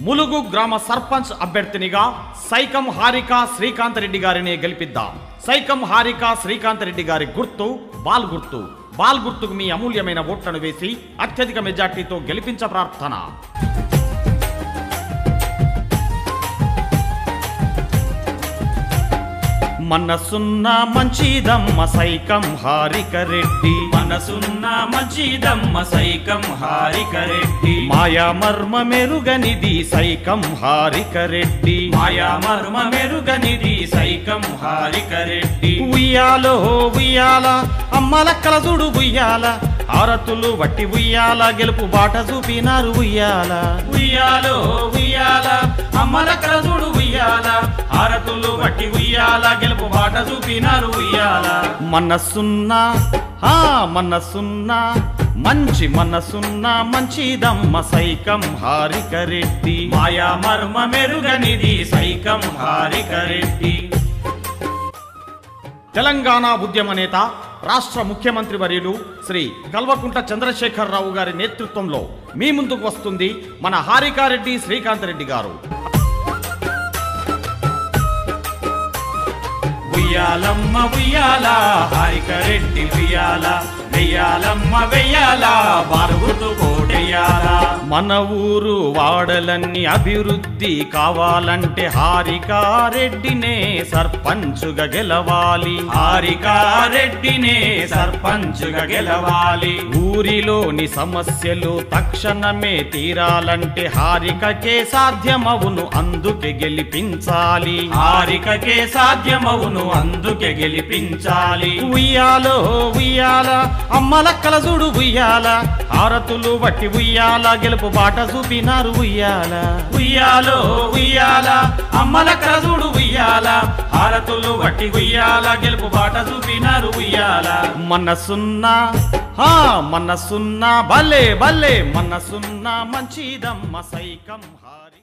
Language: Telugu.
ములుగు గ్రామ సర్పంచ్ అభ్యర్థినిగా సైకం హారిక శ్రీకాంత్ రెడ్డి గారిని గెలిపిద్దాం. సైకం హారిక శ్రీకాంత్ రెడ్డి గారి గుర్తు బాల్ గుర్తు. బాల్ గుర్తుకు మీ అమూల్యమైన ఓట్లను వేసి అత్యధిక మెజార్టీతో గెలిపించ ప్రార్థన. మనసున్న మంచిదమ్మ సైకం హారిక రెడ్డి, మనసున్న మంచిదమ్మ సైకం హారిక రెడ్డి, మాయా మర్మ మెరుగనిది సైకం హారిక రెడ్డి, మాయా మర్మ మెరుగనిది సైకం హారిక రెడ్డి. ఉయ్యాలో ఉయ్యాల అమ్మల కలజుడు ఉయ్యాల, ఆరతులు వట్టి ఉయ్యాల గెలుపు బాట చూపినారు ఉయ్యాల. ఉయ్యాలో ఉయ్యాల అమ్మల కలజుడు ఉయ్యాల, ఆరతులు వట్టి ఉయ్యాల గెలుపు బాట చూపినారు ఉయ్యాల. మనసున్నా మనసున్నా మంచి మనసున్న మంచిదమ్మ సైకం హారిక రెడ్డి, మాయా మర్మ మెరుగనిది సైకం హారిక రెడ్డి. తెలంగాణ ఉద్యమ నేత రాష్ట్ర ముఖ్యమంత్రి వర్యులు శ్రీ కల్వకుంట్ల చంద్రశేఖరరావు గారి నేతృత్వంలో మీ ముందుకు వస్తుంది మన హారికారెడ్డి శ్రీకాంత్ రెడ్డి గారు. ఉయ్యాలమ్మ ఉయ్యాల హారిక రెడ్డి ఉయ్యాల, వెయ్యాలమ్మ వెయ్యాల బారుగుతు కోటెయ్యాల. మన ఊరు వాడలన్నీ అభివృద్ధి కావాలంటే హారికారెడ్డినే సర్పంచుగా గెలవాలి, హారికారెడ్డినే సర్పంచుగా గెలవాలి. ఊరిలోని సమస్యలు తక్షణమే తీరాలంటే హారికకే సాధ్యమవును అందుకే గెలిపించాలి, హారికకే సాధ్యమవును అందుకే గెలిపించాలి. ఉయ్యాలో ఉయ్యాల అమ్మల కలజుడు ఉయ్యాల, ఆరతులు వట్టి ఉయ్యాల గెలుపు బాట చూపినారు ఉయ్యాల. ఉయ్యాలో ఉయ్యాల అమ్మల కలజుడు ఉయ్యాల, ఆరతులు వట్టి ఉయ్యాల గెలుపు బాట చూపినారు ఉయ్యాల. మనసున్నా మనసున్నా భలే భలే మనసున్నా మంచిదమ్మ సైకం హారి.